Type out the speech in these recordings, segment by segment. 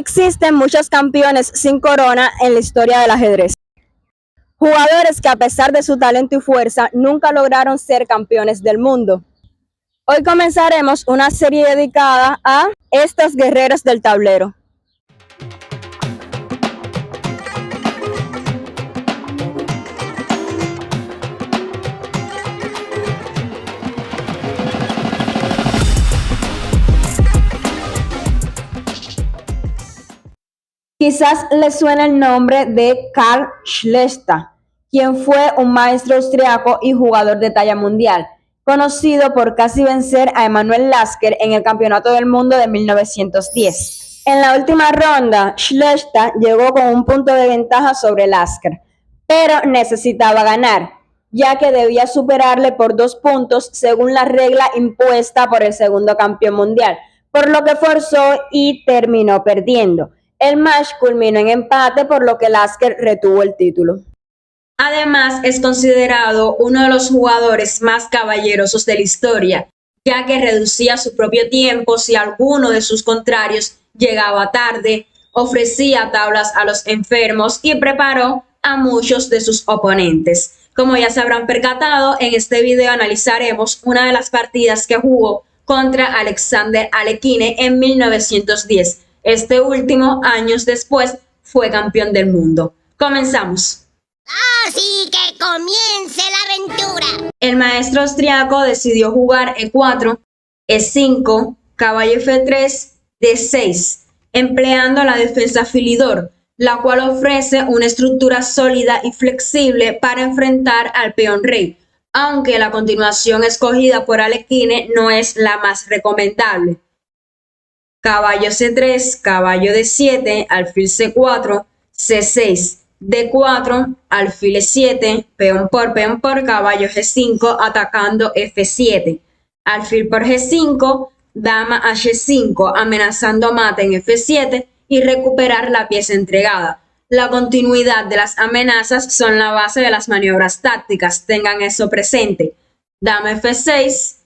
Existen muchos campeones sin corona en la historia del ajedrez. Jugadores que a pesar de su talento y fuerza nunca lograron ser campeones del mundo. Hoy comenzaremos una serie dedicada a estos guerreros del tablero. Quizás les suene el nombre de Karl Schlechter, quien fue un maestro austriaco y jugador de talla mundial, conocido por casi vencer a Emanuel Lasker en el Campeonato del Mundo de 1910. En la última ronda, Schlechter llegó con un punto de ventaja sobre Lasker, pero necesitaba ganar, ya que debía superarle por 2 puntos según la regla impuesta por el segundo campeón mundial, por lo que forzó y terminó perdiendo. El match culminó en empate, por lo que Lasker retuvo el título. Además, es considerado uno de los jugadores más caballerosos de la historia, ya que reducía su propio tiempo si alguno de sus contrarios llegaba tarde, ofrecía tablas a los enfermos y preparó a muchos de sus oponentes. Como ya se habrán percatado, en este video analizaremos una de las partidas que jugó contra Alexander Alekhine en 1910. Este último, años después, fue campeón del mundo. Comenzamos. Así que comience la aventura. El maestro austriaco decidió jugar E4, E5, caballo F3, D6, empleando la defensa Philidor, la cual ofrece una estructura sólida y flexible para enfrentar al peón rey, aunque la continuación escogida por Alekhine no es la más recomendable. Caballo C3, caballo D7, alfil C4, C6, D4, alfil E7, peón por, caballo G5, atacando F7, alfil por G5, dama H5, amenazando mate en F7 y recuperar la pieza entregada. La continuidad de las amenazas son la base de las maniobras tácticas, tengan eso presente. Dama F6,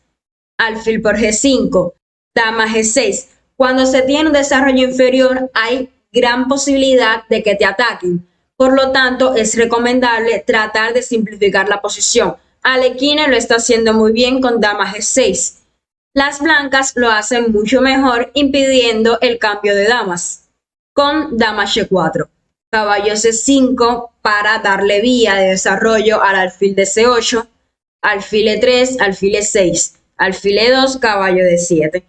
alfil por G5, dama G6. Cuando se tiene un desarrollo inferior hay gran posibilidad de que te ataquen. Por lo tanto, es recomendable tratar de simplificar la posición. Alekhine lo está haciendo muy bien con dama G6. Las blancas lo hacen mucho mejor impidiendo el cambio de damas. Con dama G4, caballo C5 para darle vía de desarrollo al alfil de C8, alfil E3, alfil E6, alfil E2, caballo D7.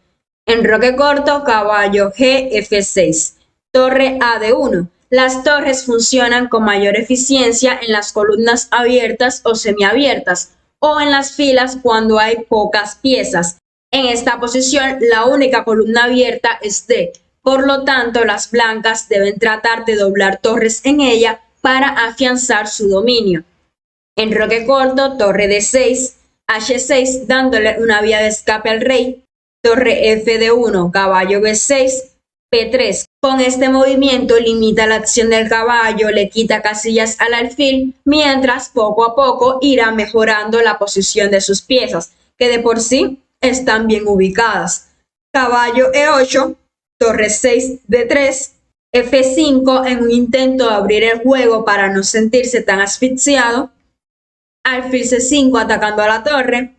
Enroque corto, caballo G, F6, torre A D1. Las torres funcionan con mayor eficiencia en las columnas abiertas o semiabiertas o en las filas cuando hay pocas piezas. En esta posición, la única columna abierta es D. Por lo tanto, las blancas deben tratar de doblar torres en ella para afianzar su dominio. Enroque corto, torre D6, H6, dándole una vía de escape al rey. Torre F de 1, caballo B6, P3. Con este movimiento limita la acción del caballo, le quita casillas al alfil, mientras poco a poco irá mejorando la posición de sus piezas, que de por sí están bien ubicadas. Caballo E8, torre 6 D3, F5 en un intento de abrir el juego para no sentirse tan asfixiado. Alfil C5 atacando a la torre.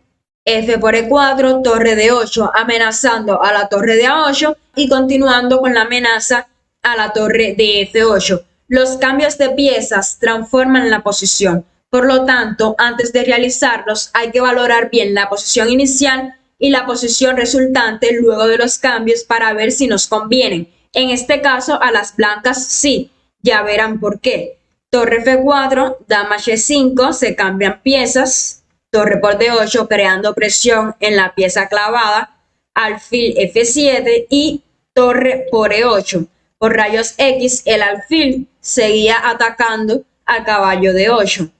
F por E4, torre D8, amenazando a la torre de A8 y continuando con la amenaza a la torre de F8. Los cambios de piezas transforman la posición. Por lo tanto, antes de realizarlos hay que valorar bien la posición inicial y la posición resultante luego de los cambios para ver si nos convienen. En este caso, a las blancas sí, ya verán por qué. Torre F4, dama G5, se cambian piezas. Torre por D8 creando presión en la pieza clavada, alfil F7 y torre por E8. Por rayos X el alfil seguía atacando al caballo D8,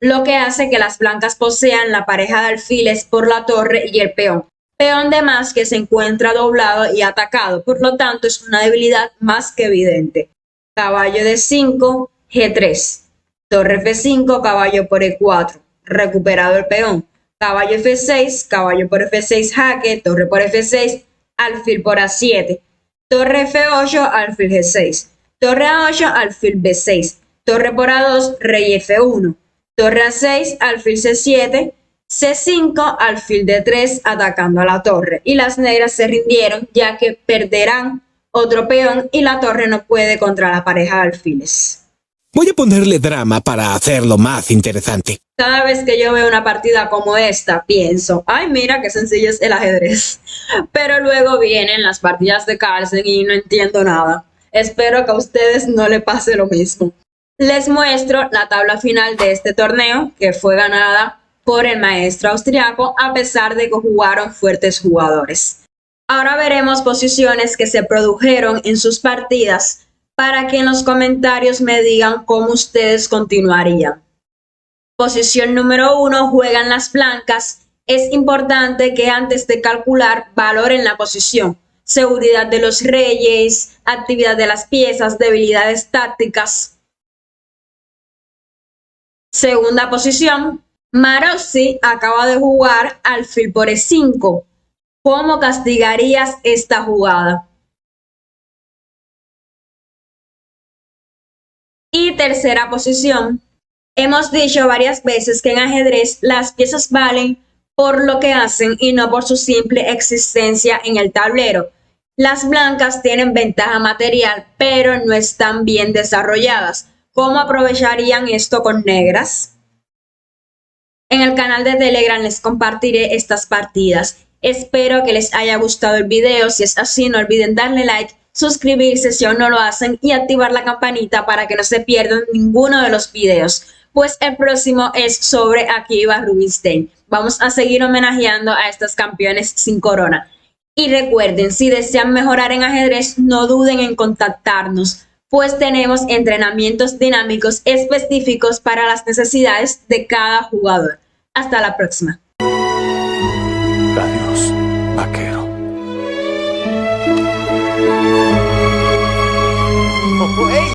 lo que hace que las blancas posean la pareja de alfiles por la torre y el peón. Peón de más que se encuentra doblado y atacado, por lo tanto es una debilidad más que evidente. Caballo D5, G3, torre F5, caballo por E4. Recuperado el peón, caballo F6, caballo por F6 jaque, torre por F6, alfil por A7. torre F8, alfil G6, torre A8, alfil B6, torre por A2, rey F1, torre A6, alfil C7, C5, alfil D3 atacando a la torre. Y las negras se rindieron ya que perderán otro peón y la torre no puede contra la pareja de alfiles. Voy a ponerle drama para hacerlo más interesante. Cada vez que yo veo una partida como esta, pienso, ay, mira qué sencillo es el ajedrez. Pero luego vienen las partidas de Carlsen y no entiendo nada. Espero que a ustedes no le pase lo mismo. Les muestro la tabla final de este torneo, que fue ganada por el maestro austriaco, a pesar de que jugaron fuertes jugadores. Ahora veremos posiciones que se produjeron en sus partidas para que en los comentarios me digan cómo ustedes continuarían. Posición número 1, juegan las blancas. Es importante que antes de calcular valoren la posición, seguridad de los reyes, actividad de las piezas, debilidades tácticas. Segunda posición, Maroczy acaba de jugar alfil por E5. ¿Cómo castigarías esta jugada? Y tercera posición, hemos dicho varias veces que en ajedrez las piezas valen por lo que hacen y no por su simple existencia en el tablero. Las blancas tienen ventaja material, pero no están bien desarrolladas. ¿Cómo aprovecharían esto con negras? En el canal de Telegram les compartiré estas partidas. Espero que les haya gustado el video. Si es así, no olviden darle like, suscribirse si aún no lo hacen y activar la campanita para que no se pierdan ninguno de los videos. Pues el próximo es sobre Akiva Rubinstein. Vamos a seguir homenajeando a estos campeones sin corona. Y recuerden, si desean mejorar en ajedrez, no duden en contactarnos, pues tenemos entrenamientos dinámicos específicos para las necesidades de cada jugador. Hasta la próxima. Adiós, vaquero.